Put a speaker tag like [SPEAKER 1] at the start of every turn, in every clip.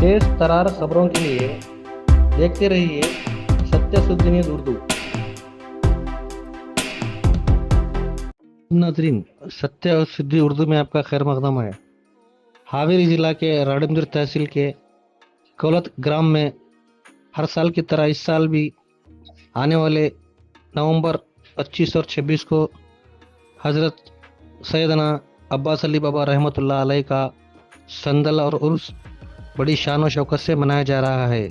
[SPEAKER 1] तेज तरार खबरों के लिए देखते रहिए सत्य उर्दू। नाजरीन, सत्य सिद्धि उर्दू में आपका खैर मकदम है। हावेरी जिला के राडमदिर तहसील के कौलत ग्राम में हर साल की तरह इस साल भी आने वाले नवंबर 25 और 26 को हजरत सैदना अब्बास अली बाबा रहमतुल्लाह का संदल और उर्स बड़ी शान और शौकत से मनाया जा रहा है।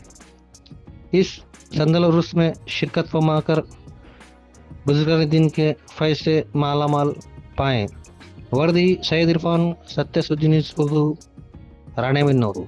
[SPEAKER 1] इस संदल और उर्स में शिरकत फरमा कर बुजुर्गान दिन के फैज़ से माला माल पाएँ। वर्दी सैयद इरफान सत्य उर्दू राणे में नौरू।